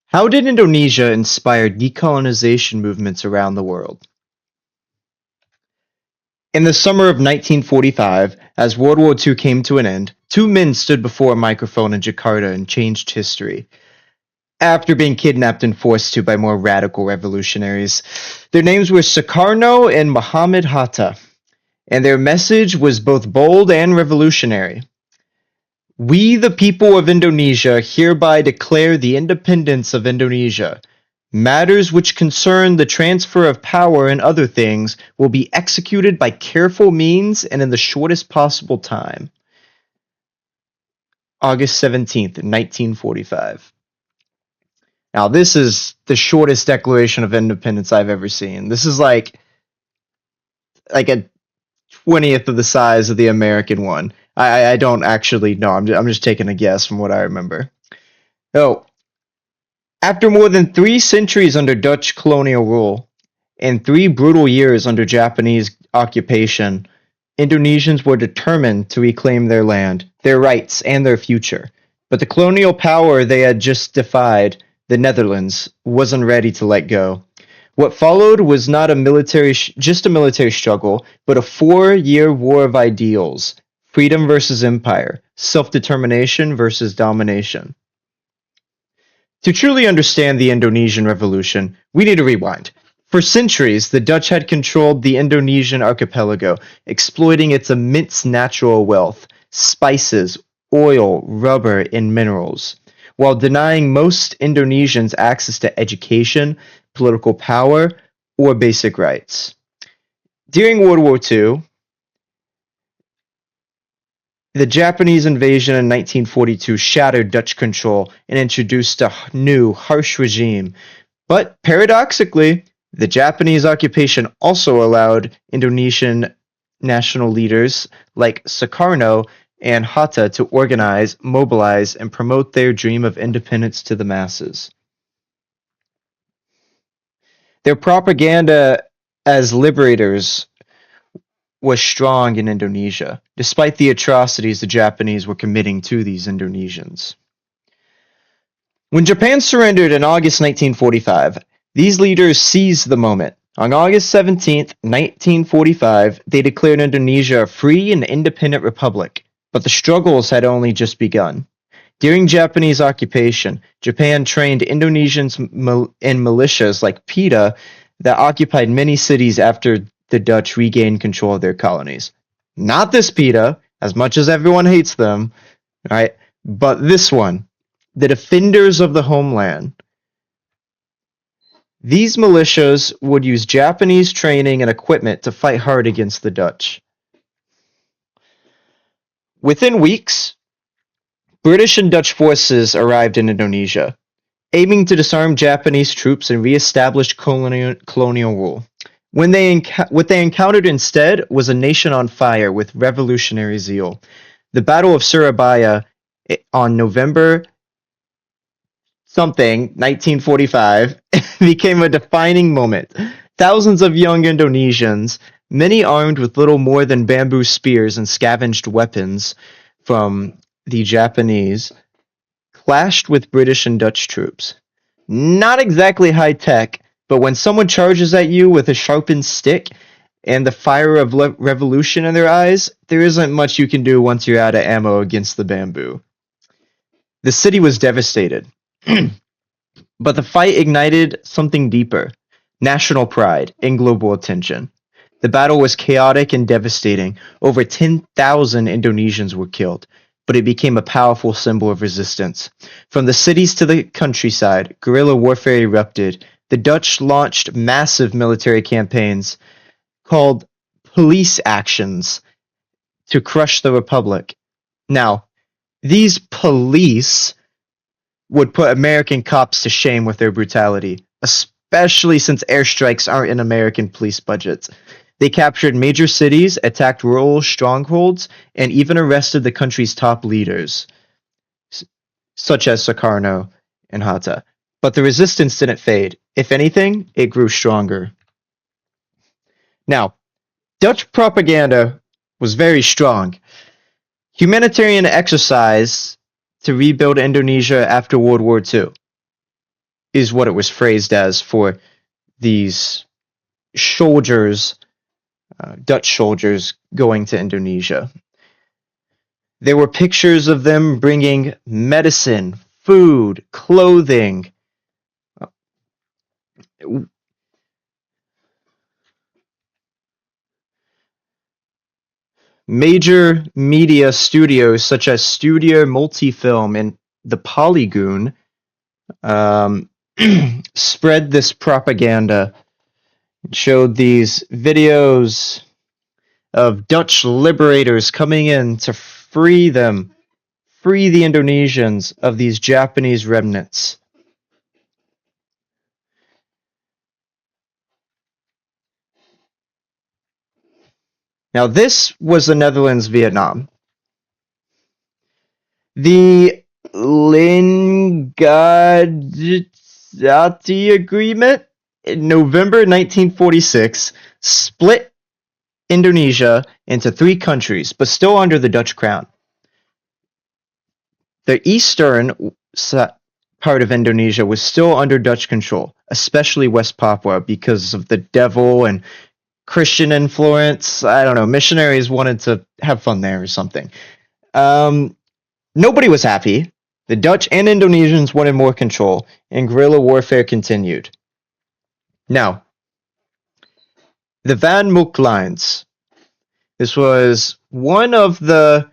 How did Indonesia inspire decolonization movements around the world? In the summer of 1945, as World War II came to an end, two men stood before a microphone in Jakarta and changed history. After being kidnapped and forced to by more radical revolutionaries, their names were Sukarno and Muhammad Hatta, and their message was both bold and revolutionary. We, the people of Indonesia, hereby declare the independence of Indonesia. Matters which concern the transfer of power and other things will be executed by careful means and in the shortest possible time. August 17th, 1945. Now, this is the shortest declaration of independence I've ever seen. This is like a 20th of the size of the American one. I don't actually know. I'm just taking a guess from what I remember. So, after more than 3 centuries under Dutch colonial rule and 3 brutal years under Japanese occupation, Indonesians were determined to reclaim their land, their rights, and their future. But the colonial power they had just defied, the Netherlands, wasn't ready to let go. What followed was not just a military struggle, but a 4-year war of ideals: freedom versus empire, self-determination versus domination. To truly understand the Indonesian Revolution, we need to rewind. For centuries, the Dutch had controlled the Indonesian archipelago, exploiting its immense natural wealth, spices, oil, rubber, and minerals, while denying most Indonesians access to education, political power, or basic rights. During World War II, the Japanese invasion in 1942 shattered Dutch control and introduced a new, harsh regime. But paradoxically, the Japanese occupation also allowed Indonesian national leaders like Sukarno and Hatta to organize, mobilize, and promote their dream of independence to the masses. Their propaganda as liberators was strong in Indonesia, despite the atrocities the Japanese were committing to these Indonesians. When Japan surrendered in August 1945, these leaders seized the moment. On August 17, 1945, they declared Indonesia a free and independent republic, but the struggles had only just begun. During Japanese occupation, Japan trained Indonesians in militias like PETA that occupied many cities after the Dutch regained control of their colonies. Not this PETA, as much as everyone hates them, right? But this one, the defenders of the homeland. These militias would use Japanese training and equipment to fight hard against the Dutch. Within weeks, British and Dutch forces arrived in Indonesia, aiming to disarm Japanese troops and re-establish colonial rule. What they encountered instead was a nation on fire with revolutionary zeal. The Battle of Surabaya on November 1945, became a defining moment. Thousands of young Indonesians, many armed with little more than bamboo spears and scavenged weapons from the Japanese, clashed with British and Dutch troops. Not exactly high tech, but when someone charges at you with a sharpened stick and the fire of revolution in their eyes, there isn't much you can do once you're out of ammo against the bamboo. The city was devastated. But the fight ignited something deeper: national pride and global attention. The battle was chaotic and devastating. Over 10,000 Indonesians were killed, but it became a powerful symbol of resistance. From the cities to the countryside, guerrilla warfare erupted. The Dutch launched massive military campaigns called police actions to crush the Republic. Now, these police would put American cops to shame with their brutality, especially since airstrikes aren't in American police budgets. They captured major cities, attacked rural strongholds, and even arrested the country's top leaders, such as Sukarno and Hatta. But the resistance didn't fade. If anything, it grew stronger. Now, Dutch propaganda was very strong. Humanitarian exercise to rebuild Indonesia after World War II. is what it was phrased as for these soldiers, Dutch soldiers going to Indonesia. There were pictures of them bringing medicine, food, clothing. Major media studios such as Studio Multifilm and the Polygoon um, spread this propaganda. It showed these videos of Dutch liberators coming in to free the Indonesians of these Japanese remnants. Now, this was the Netherlands Vietnam. The Linggadjati Agreement in November 1946 split Indonesia into 3 countries, but still under the Dutch crown. The eastern part of Indonesia was still under Dutch control, especially West Papua because of the devil and Christian influence. I don't know, missionaries wanted to have fun there or something. Nobody was happy. The Dutch and Indonesians wanted more control, and guerrilla warfare continued. Now, the Van Mook Lines. This was one of the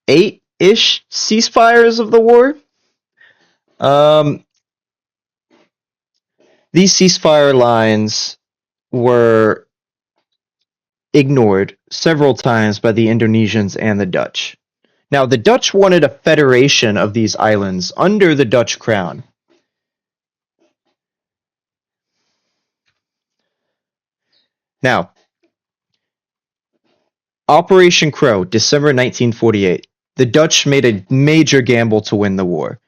8-ish ceasefires of the war. These ceasefire lines were ignored several times by the Indonesians and the Dutch. Now, the Dutch wanted a federation of these islands under the Dutch crown. Now, Operation Crow, December 1948. The Dutch made a major gamble to win the war.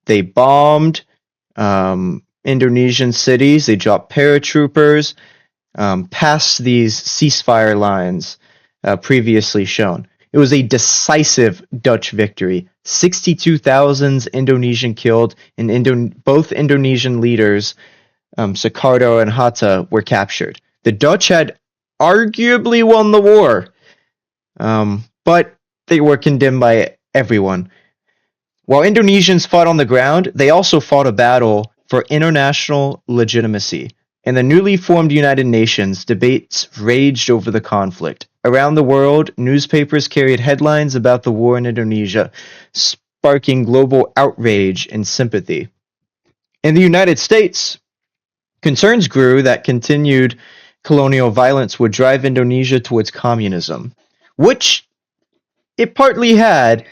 They bombed Indonesian cities. They dropped paratroopers past these ceasefire lines previously shown. It was a decisive Dutch victory. 62,000 Indonesian killed, and both Indonesian leaders, Sukarno and Hatta, were captured. The Dutch had arguably won the war, but they were condemned by everyone. While Indonesians fought on the ground, they also fought a battle for international legitimacy. In the newly formed United Nations, debates raged over the conflict. Around the world, newspapers carried headlines about the war in Indonesia, sparking global outrage and sympathy. In the United States, concerns grew that continued colonial violence would drive Indonesia towards communism, which it partly had,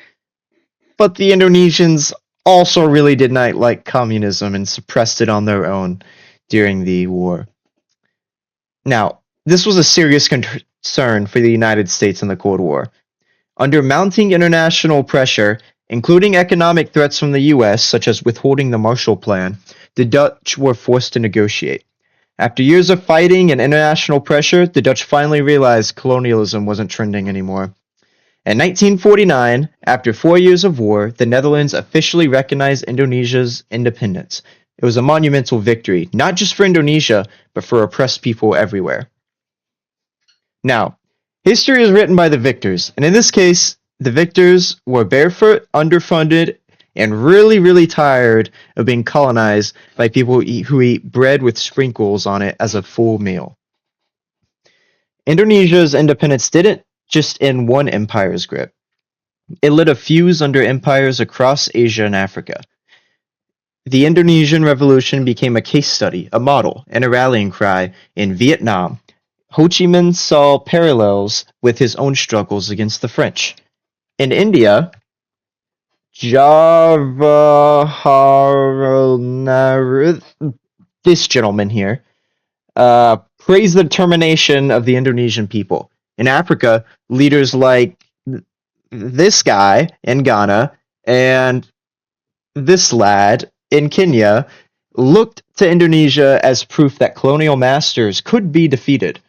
but the Indonesians also really did not like communism and suppressed it on their own during the war. Now, this was a serious concern for the United States in the Cold War. Under mounting international pressure, including economic threats from the US, such as withholding the Marshall Plan, the Dutch were forced to negotiate. After years of fighting and international pressure, the Dutch finally realized colonialism wasn't trending anymore. In 1949, after 4 years of war, the Netherlands officially recognized Indonesia's independence. It was a monumental victory, not just for Indonesia, but for oppressed people everywhere. Now, history is written by the victors, and in this case, the victors were barefoot, underfunded, and really, really tired of being colonized by people who eat bread with sprinkles on it as a full meal. Indonesia's independence didn't just end one empire's grip. It lit a fuse under empires across Asia and Africa. The Indonesian Revolution became a case study, a model, and a rallying cry in Vietnam. Ho Chi Minh saw parallels with his own struggles against the French. In India, Jawaharlal, this gentleman here, praised the determination of the Indonesian people. In Africa, leaders like this guy in Ghana and this lad in Kenya looked to Indonesia as proof that colonial masters could be defeated.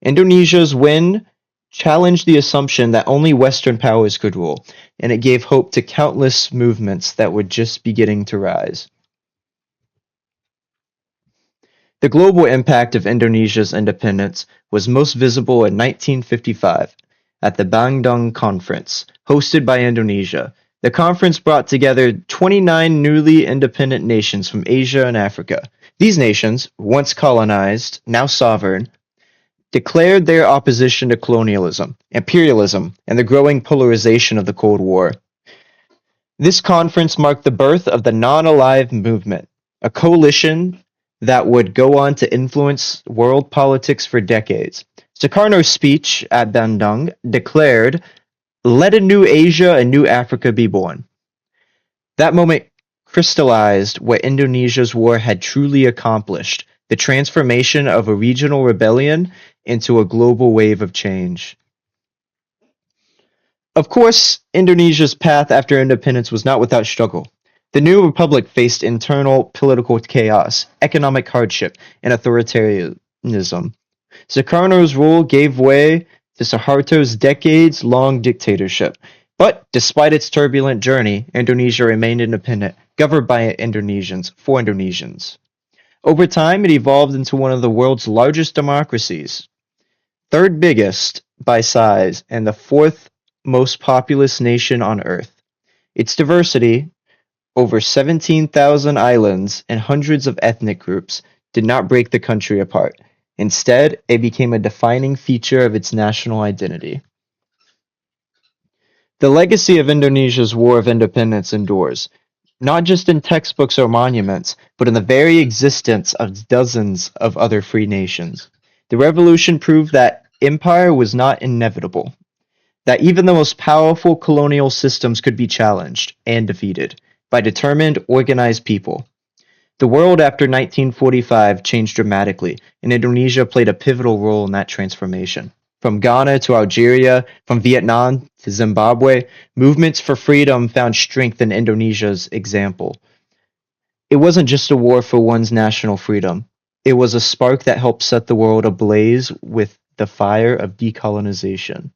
Indonesia's win challenged the assumption that only Western powers could rule, and it gave hope to countless movements that were just beginning to rise. The global impact of Indonesia's independence was most visible in 1955 at the Bandung Conference, hosted by Indonesia. The conference brought together 29 newly independent nations from Asia and Africa. These nations, once colonized, now sovereign, declared their opposition to colonialism, imperialism, and the growing polarization of the Cold War. This conference marked the birth of the Non-Alive Movement, a coalition that would go on to influence world politics for decades. Sukarno's speech at Bandung declared, "Let a new Asia and new Africa be born." That moment crystallized what Indonesia's war had truly accomplished, the transformation of a regional rebellion into a global wave of change. Of course, Indonesia's path after independence was not without struggle. The new republic faced internal political chaos, economic hardship, and authoritarianism. Sukarno's rule gave way to Suharto's decades-long dictatorship. But despite its turbulent journey, Indonesia remained independent, governed by Indonesians, for Indonesians. Over time, it evolved into one of the world's largest democracies, third biggest by size, and the fourth most populous nation on Earth. Its diversity, over 17,000 islands and hundreds of ethnic groups, did not break the country apart. Instead, it became a defining feature of its national identity. The legacy of Indonesia's War of Independence endures, not just in textbooks or monuments, but in the very existence of dozens of other free nations. The revolution proved that empire was not inevitable, that even the most powerful colonial systems could be challenged and defeated by determined, organized people. The world after 1945 changed dramatically, and Indonesia played a pivotal role in that transformation. From Ghana to Algeria, from Vietnam to Zimbabwe, movements for freedom found strength in Indonesia's example. It wasn't just a war for one's national freedom. It was a spark that helped set the world ablaze with the fire of decolonization.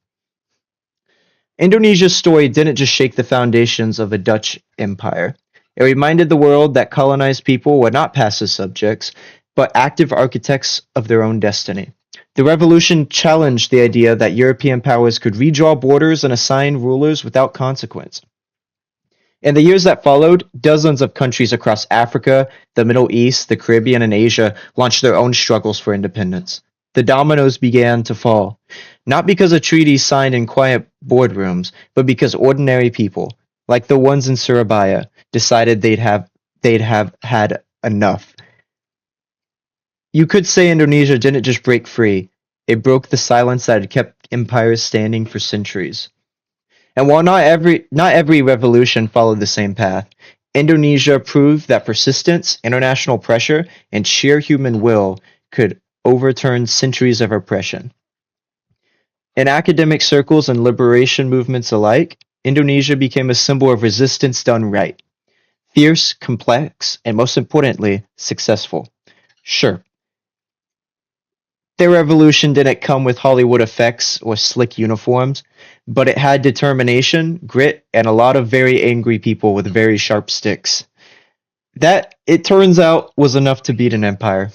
Indonesia's story didn't just shake the foundations of a Dutch empire. It reminded the world that colonized people were not passive subjects, but active architects of their own destiny. The revolution challenged the idea that European powers could redraw borders and assign rulers without consequence. In the years that followed, dozens of countries across Africa, the Middle East, the Caribbean, and Asia launched their own struggles for independence. The dominoes began to fall, not because of treaties signed in quiet boardrooms, but because ordinary people, like the ones in Surabaya, decided they'd have had enough. You could say Indonesia didn't just break free, it broke the silence that had kept empires standing for centuries. And while not every revolution followed the same path, Indonesia proved that persistence, international pressure, and sheer human will could overturn centuries of oppression. In academic circles and liberation movements alike, Indonesia became a symbol of resistance done right. Fierce, complex, and most importantly, successful. Sure, their revolution didn't come with Hollywood effects or slick uniforms, but it had determination, grit, and a lot of very angry people with very sharp sticks. That, it turns out, was enough to beat an empire.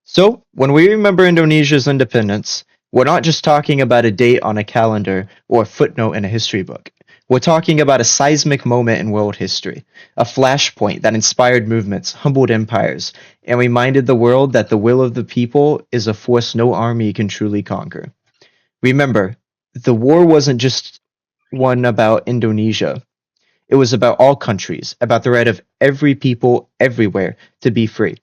So, when we remember Indonesia's independence, we're not just talking about a date on a calendar or a footnote in a history book. We're talking about a seismic moment in world history, a flashpoint that inspired movements, humbled empires, and reminded the world that the will of the people is a force no army can truly conquer. Remember, the war wasn't just one about Indonesia. It was about all countries, about the right of every people everywhere to be free.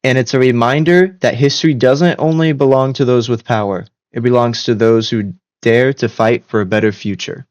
And it's a reminder that history doesn't only belong to those with power, it belongs to those who dare to fight for a better future.